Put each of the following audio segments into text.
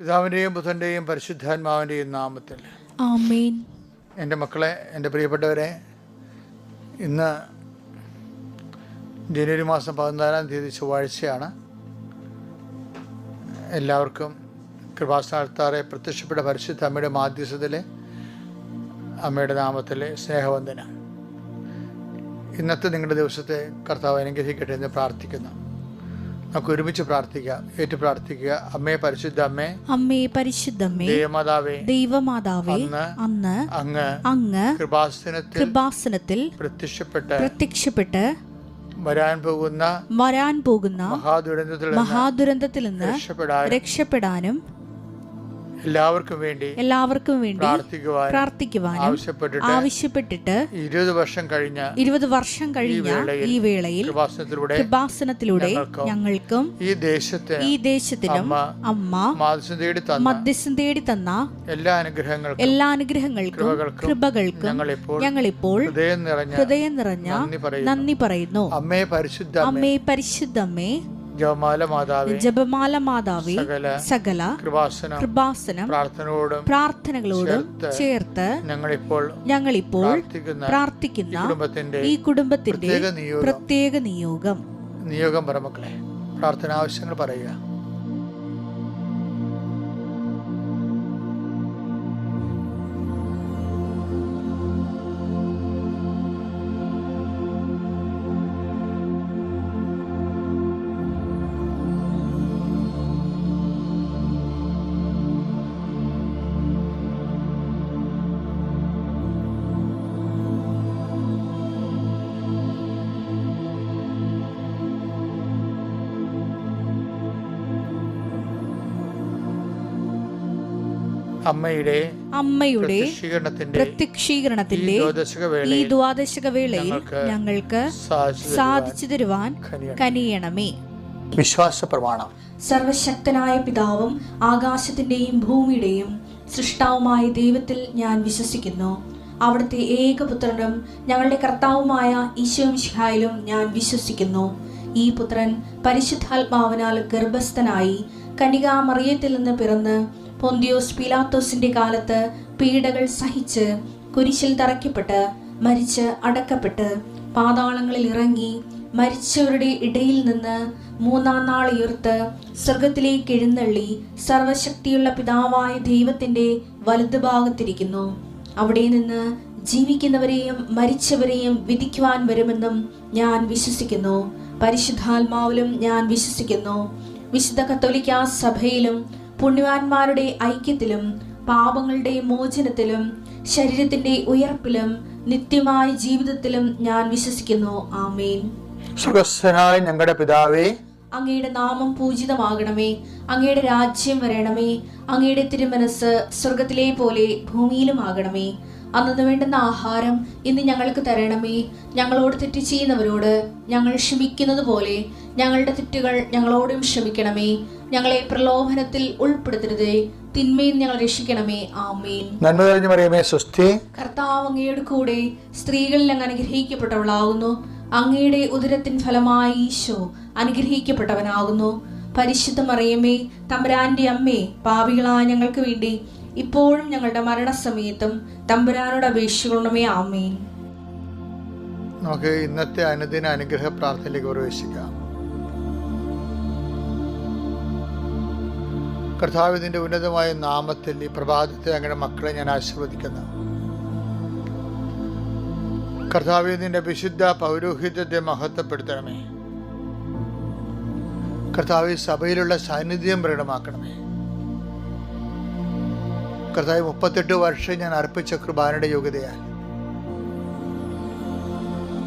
പിതാവിൻ്റെയും പുത്രൻ്റെയും പരിശുദ്ധാത്മാവിൻ്റെയും നാമത്തിൽ ആമേൻ. എൻ്റെ മക്കളെ, എൻ്റെ പ്രിയപ്പെട്ടവരെ, ഇന്ന് ജനുവരി മാസം 14 ചൊവ്വാഴ്ചയാണ്. എല്ലാവർക്കും കൃപാസ്ഥാനത്താറെ പ്രത്യക്ഷപ്പെട്ട പരിശുദ്ധ അമ്മയുടെ മാധ്യസ്ഥത്തിലെ അമ്മയുടെ നാമത്തിലെ സ്നേഹവന്ദനം. ഇന്നത്തെ നിങ്ങളുടെ ദിവസത്തെ കർത്താവ് അനുഗ്രഹിക്കട്ടെ എന്ന് പ്രാർത്ഥിക്കുന്നു. നമുക്ക് ഒരുമിച്ച് പ്രാർത്ഥിക്കാം. ഏറ്റു പ്രാർത്ഥിക്കുക. അമ്മേ, പരിശുദ്ധ അമ്മേ, അമ്മേ പരിശുദ്ധമ്മേ, ദൈവമാതാവേ, അന്ന് അങ്ങ് കൃപാസനത്തിൽ പ്രത്യക്ഷപ്പെട്ട് വരാൻ പോകുന്ന മഹാദുരന്തത്തിൽ നിന്ന് രക്ഷപ്പെടാനും എല്ലാവർക്കും വേണ്ടി പ്രാർത്ഥിക്കുവാനും ആവശ്യപ്പെട്ടിട്ട് 20 വർഷം കഴിഞ്ഞ ഈ വേളയിൽ കൃപാസനത്തിലൂടെ ഞങ്ങൾക്കും ഈ ദേശത്തിനും അമ്മ മധ്യസ്ഥം തേടി തന്ന എല്ലാ അനുഗ്രഹങ്ങൾക്കും കൃപകൾക്കും ഞങ്ങളിപ്പോൾ ഹൃദയം നിറഞ്ഞ നന്ദി പറയുന്നു. അമ്മേ പരിശുദ്ധമ്മേ, ജപമാല മാതാവേ, സകല കൃപാസനം പ്രാർത്ഥനകളോടും ചേർത്ത് ഞങ്ങളിപ്പോൾ പ്രാർത്ഥിക്കുന്ന ഈ കുടുംബത്തിന്റെ പ്രത്യേക നിയോഗം പറമക്കളെ, പ്രാർത്ഥന ആവശ്യങ്ങൾ പറയുക. അമ്മയുടെ പ്രത്യക്ഷീകരണത്തിന്റെ ഈ ദ്വാദശക വേളയിൽ ഞങ്ങൾക്ക് സാധിച്ചു തരുവാൻ കനിയണമേ. വിശ്വാസ പ്രമാണം. സർവശക്തനായ പിതാവും ആകാശത്തിന്റെയും ഭൂമിയുടെയും സൃഷ്ടാവുമായ ദൈവത്തിൽ ഞാൻ വിശ്വസിക്കുന്നു. അവിടുത്തെ ഏകപുത്രനും ഞങ്ങളുടെ കർത്താവുമായ ഈശോ മിശിഹായിലും ഞാൻ വിശ്വസിക്കുന്നു. ഈ പുത്രൻ പരിശുദ്ധാത്മാവിനാൽ ഗർഭസ്ഥനായി കന്യകാമറിയത്തിൽ നിന്ന് പിറന്ന് പൊന്തിയോസ് പീലാത്തോസിന്റെ കാലത്ത് പീഡകൾ സഹിച്ച് കുരിശിൽ തറയ്ക്കപ്പെട്ട് മരിച്ച് അടക്കപ്പെട്ട് പാതാളങ്ങളിൽ ഇറങ്ങി മരിച്ചവരുടെ ഇടയിൽ നിന്ന് 3-ാം നാൾ ഉയർത്ത് സ്വർഗത്തിലേക്ക് എഴുന്നള്ളി സർവശക്തിയുള്ള പിതാവായ ദൈവത്തിന്റെ വലതുഭാഗത്തിരിക്കുന്നു. അവിടെ നിന്ന് ജീവിക്കുന്നവരെയും മരിച്ചവരെയും വിധിക്കുവാൻ വരുമെന്നും ഞാൻ വിശ്വസിക്കുന്നു. പരിശുദ്ധാത്മാവിലും ഞാൻ വിശ്വസിക്കുന്നു. വിശുദ്ധ കത്തോലിക്കാ സഭയിലും പുണ്യവാന്മാരുടെ ഐക്യത്തിലും പാപങ്ങളുടെ മോചനത്തിലും ശരീരത്തിന്റെ ഉയർപ്പിലും നിത്യമായ ജീവിതത്തിലും ഞാൻ വിശ്വസിക്കുന്നു. ആമേൻ. സ്വർഗ്ഗസ്ഥനായ ഞങ്ങളുടെ പിതാവേ, അങ്ങയുടെ നാമം പൂജിതമാകണമേ. അങ്ങയുടെ രാജ്യം വരണമേ. അങ്ങയുടെ തിരുമനസ് സ്വർഗത്തിലെ പോലെ ഭൂമിയിലും ആകണമേ. അന്നു വേണ്ടുന്ന ആഹാരം ഇന്ന് ഞങ്ങൾക്ക് തരണമേ. ഞങ്ങളോട് തെറ്റ് ചെയ്യുന്നവരോട് ഞങ്ങൾ ക്ഷമിക്കുന്നത് പോലെ ഞങ്ങളുടെ തെറ്റുകൾ ഞങ്ങളോടും ക്ഷമിക്കണമേ. ഞങ്ങളെ പ്രലോഭനത്തിൽ ഉൾപ്പെടുത്തരുതേ, തിന്മയിൽ ഞങ്ങൾ രക്ഷിക്കണമേ. ആമേൻ. നന്മ നിറഞ്ഞ മറിയമേ, സ്വസ്തി. കർത്താവ് അങ്ങയുടെ കൂടെ സ്ത്രീകളിൽ അങ്ങ് അനുഗ്രഹിക്കപ്പെട്ടവളാകുന്നു. അങ്ങയുടെ ഉദരത്തിൻ ഫലമായി ഈശോ അനുഗ്രഹിക്കപ്പെട്ടവനാകുന്നു. പരിശുദ്ധ മറിയമേ, തമ്പുരാന്റെ അമ്മേ, പാപികളായ ഞങ്ങൾക്ക് വേണ്ടി ഇപ്പോഴും ഞങ്ങളുടെ മരണസമയത്തും തമ്പുരാനോട് അപേക്ഷിക്കണമേ. ആമേൻ. നമുക്ക് ഇന്നത്തെ അനുദിന അനുഗ്രഹ പ്രാർത്ഥനയിലേക്ക് പ്രവേശിക്കാം. കർത്താവിന്റെ ഉന്നതമായ നാമത്തിൽ ഈ പ്രഭാതത്തെ അങ്ങയുടെ മക്കളെ ഞാൻ ആശീർവദിക്കുന്നു. കർത്താവിന്റെ വിശുദ്ധ പൗരോഹിത്യത്തെ മഹത്വപ്പെടുത്തണമേ. കർത്താവ് സഭയിലുള്ള സാന്നിധ്യം പ്രകടമാക്കണമേ. കർത്താവ് 38 വർഷം ഞാൻ അർപ്പിച്ച കൃപാനയുടെ യോഗ്യതയാൽ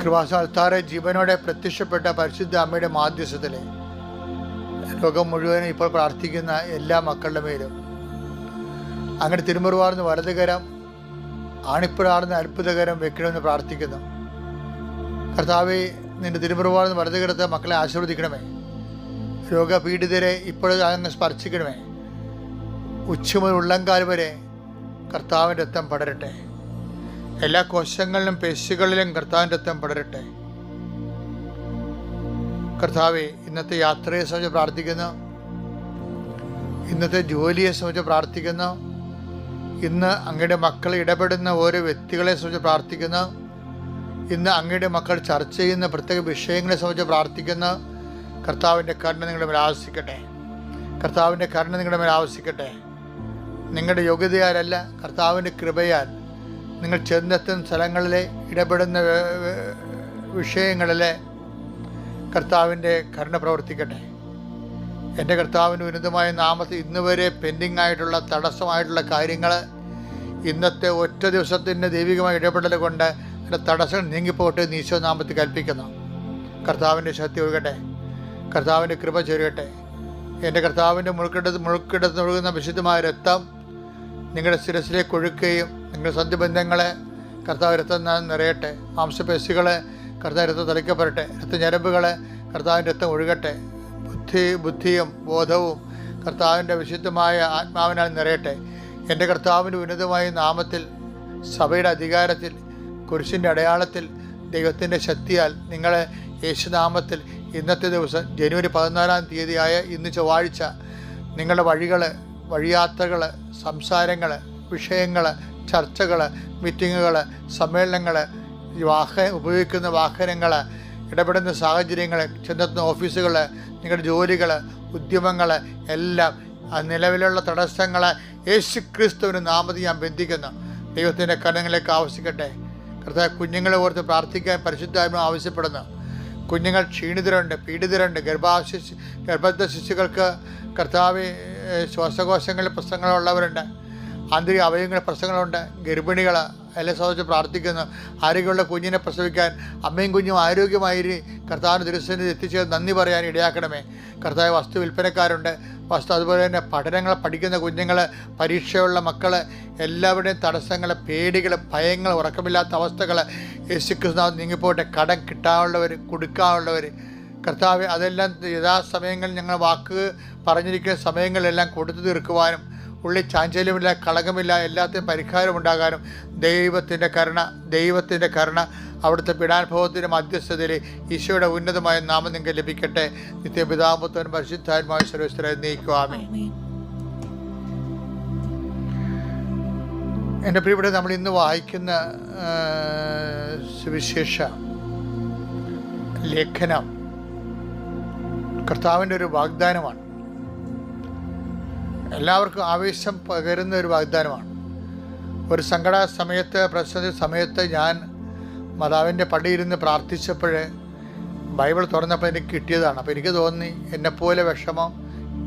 കൃപാസ്ഥാനത്താറെ ജീവനോടെ പ്രത്യക്ഷപ്പെട്ട പരിശുദ്ധ അമ്മയുടെ മാധ്യസ്ഥത്തിലെ ലോകം മുഴുവനും ഇപ്പോൾ പ്രാർത്ഥിക്കുന്ന എല്ലാ മക്കളുടെ മേലും അങ്ങനെ തിരുമുറുവാർന്ന് വലതുകരം ആണിപ്പുഴാർന്ന് അത്ഭുതകരം വെക്കണമെന്ന് പ്രാർത്ഥിക്കുന്നു. കർത്താവെ, നിന്റെ തിരുമുറുവാർന്ന് വലതുകരത്തെ മക്കളെ ആശീർവദിക്കണമേ. രോഗപീഡിതരെ ഇപ്പോഴും അങ്ങ് സ്പർശിക്കണമേ. ഉച്ചമുതൽ ഉള്ളംകാൽ വരെ കർത്താവിൻ്റെ രക്തം പടരട്ടെ. എല്ലാ കോശങ്ങളിലും പേശികളിലും കർത്താവിൻ്റെ രക്തം പടരട്ടെ. കർത്താവെ, ഇന്നത്തെ യാത്രയെ സംബന്ധിച്ച് പ്രാർത്ഥിക്കുന്നു. ഇന്നത്തെ ജോലിയെ സംബന്ധിച്ച് പ്രാർത്ഥിക്കുന്നു. ഇന്ന് അങ്ങയുടെ മക്കൾ ഇടപെടുന്ന ഓരോ വ്യക്തികളെ സംബന്ധിച്ച് പ്രാർത്ഥിക്കുന്നു. ഇന്ന് അങ്ങയുടെ മക്കൾ ചർച്ച ചെയ്യുന്ന പ്രത്യേക വിഷയങ്ങളെ സംബന്ധിച്ച് പ്രാർത്ഥിക്കുന്നു. കർത്താവിൻ്റെ കരുണ നിങ്ങളുടെ മേൽ ആവസിക്കട്ടെ. കർത്താവിൻ്റെ കരുണ നിങ്ങളുടെ മേൽ ആവസിക്കട്ടെ. നിങ്ങളുടെ യോഗ്യതയാലല്ല, കർത്താവിൻ്റെ കൃപയാൽ നിങ്ങൾ ചെന്നെത്തുന്ന സ്ഥലങ്ങളിലെ ഇടപെടുന്ന വിഷയങ്ങളിലെ കർത്താവിൻ്റെ കരുണ പ്രവർത്തിക്കട്ടെ. എൻ്റെ കർത്താവിൻ്റെ ഉന്നതമായ നാമത്തിൽ ഇന്ന് വരെ പെൻഡിങ് ആയിട്ടുള്ള തടസ്സമായിട്ടുള്ള കാര്യങ്ങൾ ഇന്നത്തെ ഒറ്റ ദിവസത്തിൻ്റെ ദൈവികമായ ഇടപെടൽ കൊണ്ട് അതിൻ്റെ തടസ്സം നീങ്ങിപ്പോട്ടെ എന്ന് ഈശോ നാമത്തിൽ കൽപ്പിക്കുന്നു. കർത്താവിൻ്റെ ശക്തി ഒഴുകട്ടെ. കർത്താവിൻ്റെ കൃപ ചൊരിയട്ടെ. എൻ്റെ കർത്താവിൻ്റെ മുഴുക്കിടത്ത് ഒഴുകുന്ന വിശുദ്ധമായ രക്തം നിങ്ങളുടെ ശിരസിലേക്ക് ഒഴുക്കുകയും നിങ്ങളുടെ സന്ധിബന്ധങ്ങളെ കർത്താവ് രക്തം നിറയട്ടെ. മാംസപേശികളെ കർത്താവ് രക്തം തളിക്കപ്പെടട്ടെ. രക്തഞരമ്പുകളെ കർത്താവിൻ്റെ രക്തം ഒഴുകട്ടെ. ബുദ്ധിയും ബോധവും കർത്താവിൻ്റെ വിശുദ്ധമായ ആത്മാവിനാൽ നിറയട്ടെ. എൻ്റെ കർത്താവിൻ്റെ ഉന്നതമായ നാമത്തിൽ, സഭയുടെ അധികാരത്തിൽ, കുരിശിൻ്റെ അടയാളത്തിൽ, ദൈവത്തിൻ്റെ ശക്തിയാൽ നിങ്ങളെ യേശുനാമത്തിൽ ഇന്നത്തെ ദിവസം ജനുവരി 14 തീയതിയായ ഇന്ന് ചൊവ്വാഴ്ച നിങ്ങളുടെ വഴിയാത്രകൾ, സംസാരങ്ങൾ, വിഷയങ്ങൾ, ചർച്ചകൾ, മീറ്റിങ്ങുകൾ, സമ്മേളനങ്ങൾ, ഉപയോഗിക്കുന്ന വാഹനങ്ങൾ, ഇടപെടുന്ന സാഹചര്യങ്ങൾ, ചെന്നെത്തുന്ന ഓഫീസുകൾ, നിങ്ങളുടെ ജോലികൾ, ഉദ്യമങ്ങൾ എല്ലാം നിലവിലുള്ള തടസ്സങ്ങൾ യേശുക്രിസ്തുവിൻ്റെ നാമത്തിൽ ഞാൻ ബന്ധിക്കുന്നു. ദൈവത്തിൻ്റെ കരങ്ങളിലേക്ക് ആവശ്യിക്കട്ടെ. കർത്താവ് കുഞ്ഞുങ്ങളെ ഓർത്ത് പ്രാർത്ഥിക്കാൻ പരിശുദ്ധാത്മാവ് ആവശ്യപ്പെടുന്നു. കുഞ്ഞുങ്ങൾ ക്ഷീണിതരുണ്ട്, പീഡിതരുണ്ട്. ഗർഭസ്ഥ ശിശുക്കൾക്ക് കർത്താവ് ശ്വാസകോശങ്ങളിൽ പ്രശ്നങ്ങളുള്ളവരുണ്ട്, ആന്തരിക അവയവങ്ങളിൽ പ്രശ്നങ്ങളുണ്ട്. ഗർഭിണികൾ എല്ലാം സംബന്ധിച്ച് പ്രാർത്ഥിക്കുന്നു. ആരോഗ്യമുള്ള കുഞ്ഞിനെ പ്രസവിക്കാൻ അമ്മയും കുഞ്ഞും ആരോഗ്യമായി കർത്താവിൻ്റെ ദൃശ്യത്തിൽ എത്തിച്ചേർന്ന് നന്ദി പറയാൻ ഇടയാക്കണമേ. കർത്താവ് വസ്തു വിൽപ്പനക്കാരുണ്ട്, അതുപോലെ തന്നെ പഠനങ്ങൾ പഠിക്കുന്ന കുഞ്ഞുങ്ങൾ, പരീക്ഷയുള്ള മക്കൾ, എല്ലാവരുടെയും തടസ്സങ്ങൾ, പേടികൾ, ഭയങ്ങൾ, ഉറക്കമില്ലാത്ത അവസ്ഥകൾ യേശുക്രിസ്തു നീങ്ങിപ്പോട്ടെ. കടം കിട്ടാനുള്ളവർ, കൊടുക്കാനുള്ളവർ കർത്താവ് അതെല്ലാം യഥാസമയങ്ങളിൽ ഞങ്ങൾ വാക്ക് പറഞ്ഞിരിക്കുന്ന സമയങ്ങളിലെല്ലാം കൊടുത്തു തീർക്കുവാനും ഉള്ളിൽ ചാഞ്ചല്യമില്ല, കളങ്കമില്ല, എല്ലാത്തിനും പരിഹാരമുണ്ടാകാനും ദൈവത്തിൻ്റെ കരുണ അവിടുത്തെ പീഡാനുഭവത്തിൻ്റെ മധ്യസ്ഥതയിൽ ഈശോയുടെ ഉന്നതമായ നാമം നിങ്ങൾക്ക് ലഭിക്കട്ടെ. നിത്യപിതാപുത്രൻ പരിശുദ്ധാത്മായ സർവ്വസ്ഥരെ നീക്കുവാമേ. എൻ്റെ പ്രിയപ്പെട്ട, നമ്മൾ ഇന്ന് വായിക്കുന്ന സുവിശേഷ ലേഖനം കർത്താവിൻ്റെ ഒരു വാഗ്ദാനമാണ്. എല്ലാവർക്കും ആവേശം പകരുന്ന ഒരു വാഗ്ദാനമാണ്. ഒരു സങ്കട സമയത്ത്, പ്രതിസന്ധി സമയത്ത് ഞാൻ മാതാവിൻ്റെ പടിയിരുന്ന് പ്രാർത്ഥിച്ചപ്പോൾ ബൈബിൾ തുറന്നപ്പോൾ എനിക്ക് കിട്ടിയതാണ്. അപ്പോൾ എനിക്ക് തോന്നി എന്നെപ്പോലെ വിഷമം,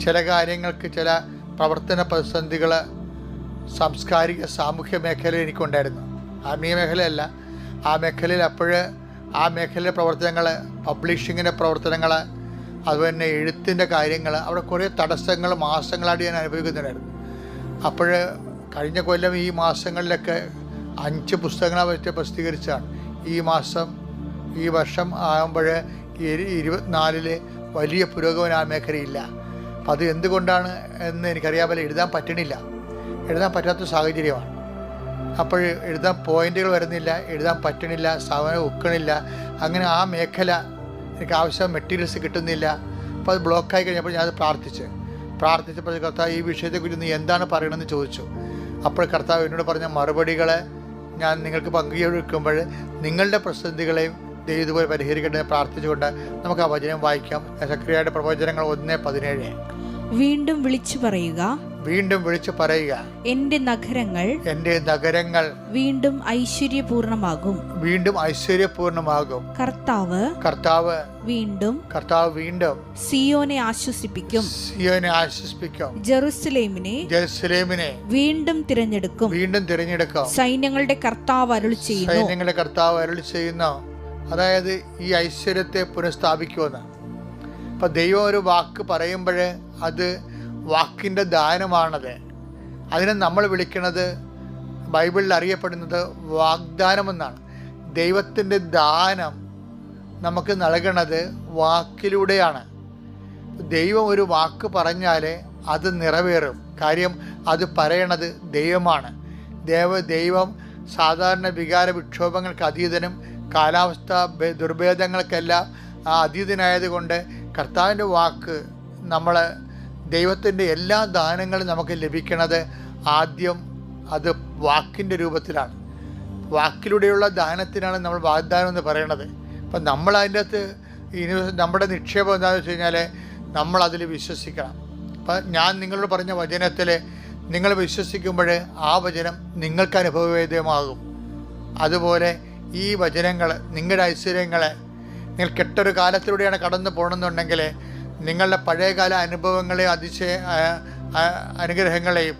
ചില കാര്യങ്ങൾക്ക്, ചില പ്രവർത്തന പ്രതിസന്ധികൾ സാംസ്കാരിക സാമൂഹ്യ മേഖലയിൽ എനിക്കുണ്ടായിരുന്നു. ആത്മീയ മേഖലയല്ല, ആ മേഖലയിൽ ആ മേഖലയിലെ പ്രവർത്തനങ്ങൾ, പബ്ലിഷിങ്ങിൻ്റെ പ്രവർത്തനങ്ങൾ, അതുപോലെ തന്നെ എഴുത്തിൻ്റെ കാര്യങ്ങൾ, അവിടെ കുറേ തടസ്സങ്ങൾ മാസങ്ങളായിട്ട് ഞാൻ അനുഭവിക്കുന്നുണ്ടായിരുന്നു. അപ്പോൾ കഴിഞ്ഞ കൊല്ലം ഈ മാസങ്ങളിലൊക്കെ 5 പുസ്തകങ്ങളെ വെച്ച് പ്രസിദ്ധീകരിച്ചാണ്. ഈ വർഷം ആകുമ്പോൾ 24 വലിയ പുരോഗമനം ആ മേഖലയില്ല. അപ്പം അത് എന്തുകൊണ്ടാണ് എന്ന് എനിക്കറിയാമല്ലോ. എഴുതാൻ പറ്റാത്ത സാഹചര്യമാണ്. അപ്പോൾ എഴുതാൻ പോയിൻ്റുകൾ വരുന്നില്ല, എഴുതാൻ പറ്റണില്ല, സമയം ഒക്കണില്ല. അങ്ങനെ ആ മേഖല എനിക്ക് ആവശ്യം മെറ്റീരിയൽസ് കിട്ടുന്നില്ല. അപ്പോൾ അത് ബ്ലോക്കായി കഴിഞ്ഞപ്പോൾ ഞാനത് പ്രാർത്ഥിച്ചപ്പോൾ കർത്താവ് ഈ വിഷയത്തെക്കുറിച്ച് നീ എന്താണ് പറയണമെന്ന് ചോദിച്ചു. അപ്പോൾ കർത്താവ് എന്നോട് പറഞ്ഞ മറുപടികളെ ഞാൻ നിങ്ങൾക്ക് പങ്കുവെക്കുമ്പോൾ നിങ്ങളുടെ പ്രതിസന്ധികളെയും ദൈവം ഇതുപോലെ പരിഹരിക്കട്ടെ പ്രാർത്ഥിച്ചുകൊണ്ട് നമുക്ക് ആ വചനം വായിക്കാം. സക്രിയയുടെ പ്രവചനങ്ങൾ 1:17. വീണ്ടും വിളിച്ചു പറയുക, എന്റെ നഗരങ്ങൾ വീണ്ടും ഐശ്വര്യപൂർണമാകും. കർത്താവ് വീണ്ടും സിയോനെ ആശ്വസിപ്പിക്കും. ജെറുസലേമിനെ വീണ്ടും തിരഞ്ഞെടുക്കും. സൈന്യങ്ങളുടെ കർത്താവ് അരുളി ചെയ്യുന്നു. അതായത് ഈ ഐശ്വര്യത്തെ പുനഃസ്ഥാപിക്കുമെന്ന്. അപ്പം ദൈവം ഒരു വാക്ക് പറയുമ്പോൾ അത് വാക്കിൻ്റെ ദാനമാണത്. അതിനെ നമ്മൾ വിളിക്കുന്നത്, ബൈബിളിൽ അറിയപ്പെടുന്നത് വാഗ്ദാനമെന്നാണ്. ദൈവത്തിൻ്റെ ദാനം നമുക്ക് നൽകണത് വാക്കിലൂടെയാണ്. ദൈവം ഒരു വാക്ക് പറഞ്ഞാൽ അത് നിറവേറും. കാര്യം അത് പറയണത് ദൈവമാണ്. ദൈവം സാധാരണ വികാര വിക്ഷോഭങ്ങൾക്ക് അതീതനും കാലാവസ്ഥ ദുർഭേദങ്ങൾക്കെല്ലാം അതീതനായതുകൊണ്ട് കർത്താവിൻ്റെ വാക്ക് നമ്മൾ ദൈവത്തിൻ്റെ എല്ലാ ദാനങ്ങളും നമുക്ക് ലഭിക്കുന്നത് ആദ്യം അത് വാക്കിൻ്റെ രൂപത്തിലാണ്. വാക്കിലൂടെയുള്ള ദാനത്തിനാണ് നമ്മൾ വാഗ്ദാനം എന്ന് പറയുന്നത്. അപ്പം നമ്മൾ അതിൻ്റെ അകത്ത് നമ്മുടെ നിക്ഷേപം എന്താണെന്ന് വെച്ച് കഴിഞ്ഞാൽ നമ്മളതിൽ വിശ്വസിക്കണം. അപ്പം ഞാൻ നിങ്ങളോട് പറഞ്ഞ വചനത്തിൽ നിങ്ങൾ വിശ്വസിക്കുമ്പോൾ ആ വചനം നിങ്ങൾക്ക് അനുഭവവേദ്യമാകും. അതുപോലെ ഈ വചനങ്ങൾ നിങ്ങളുടെ ഐശ്വര്യങ്ങളെ, നിങ്ങൾ കെട്ടൊരു കാലത്തിലൂടെയാണ് കടന്നു പോകണമെന്നുണ്ടെങ്കിൽ നിങ്ങളുടെ പഴയകാല അനുഭവങ്ങളെയും അനുഗ്രഹങ്ങളെയും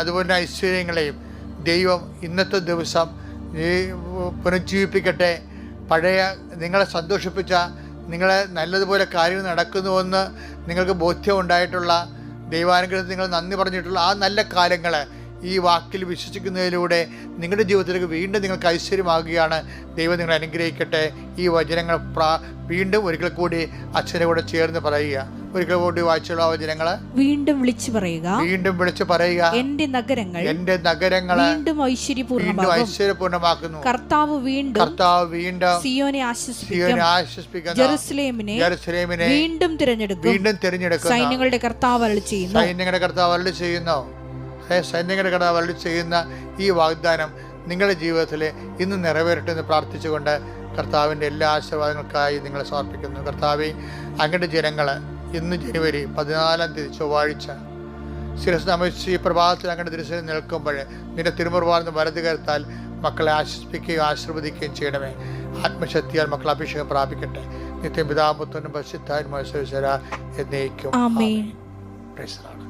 അതുപോലെ ഐശ്വര്യങ്ങളെയും ദൈവം ഇന്നത്തെ ദിവസം പുനരുജ്ജീവിപ്പിക്കട്ടെ. പഴയ നിങ്ങളെ സന്തോഷിപ്പിച്ച, നിങ്ങളെ നല്ലതുപോലെ കാര്യങ്ങൾ നടക്കുന്നുവെന്ന് നിങ്ങൾക്ക് ബോധ്യമുണ്ടായിട്ടുള്ള, ദൈവാനുഗ്രഹത്തിൽ നിങ്ങൾ നന്ദി പറഞ്ഞിട്ടുള്ള ആ നല്ല കാലങ്ങൾ ഈ വാക്കിൽ വിശ്വസിക്കുന്നതിലൂടെ നിങ്ങളുടെ ജീവിതത്തിലേക്ക് വീണ്ടും നിങ്ങൾക്ക് ഐശ്വര്യമാകുകയാണ്. ദൈവം നിങ്ങളെ അനുഗ്രഹിക്കട്ടെ. ഈ വചനങ്ങൾ വീണ്ടും ഒരിക്കൽ കൂടി അച്ഛനെ കൂടെ ചേർന്ന് പറയുക. ഒരിക്കൽ കൂടി വായിച്ചുള്ള വചനങ്ങൾ വീണ്ടും വിളിച്ചു പറയുക. എന്റെ നഗരങ്ങൾ വീണ്ടും ഐശ്വര്യപൂർണ്ണമാക്കുന്നു. കർത്താവ് വീണ്ടും സിയോനെ ആശ്വസിപ്പിക്കുന്നു. ജെറുസലേമിനെ വീണ്ടും തിരഞ്ഞെടുക്കും. സൈന്യങ്ങളുടെ കർത്താവ് അരുളി ചെയ്യുന്നു. സൈന്യങ്ങളുടെ കർത്താവ് അരുളി ചെയ്യുന്ന ഈ വാഗ്ദാനം നിങ്ങളുടെ ജീവിതത്തിൽ ഇന്ന് നിറവേറട്ടെ എന്ന് പ്രാർത്ഥിച്ചുകൊണ്ട് കർത്താവിൻ്റെ എല്ലാ ആശീർവാദങ്ങൾക്കായി നിങ്ങളെ സമർപ്പിക്കുന്നു. കർത്താവേ, അങ്ങയുടെ ജനങ്ങൾ ഇന്ന് ജനുവരി 14 ചൊവ്വാഴ്ച ശിരസ് നമിച്ച് ഈ പ്രഭാതത്തിൽ അങ്ങയുടെ തിരുസന്നിധിയിൽ നിൽക്കുമ്പോൾ നിന്റെ തിരുമുറുവാർന്ന് വലത് കരുത്താൽ മക്കളെ ആശ്വസിപ്പിക്കുകയും ആശീർവദിക്കുകയും ചെയ്യണമേ. ആത്മശക്തിയാൽ മക്കൾ അഭിഷേകം പ്രാപിക്കട്ടെ. നിത്യം പിതാപുത്രനും പരിശുദ്ധാത്മാവും എന്നേക്കും. ആമേൻ. Praise the Lord.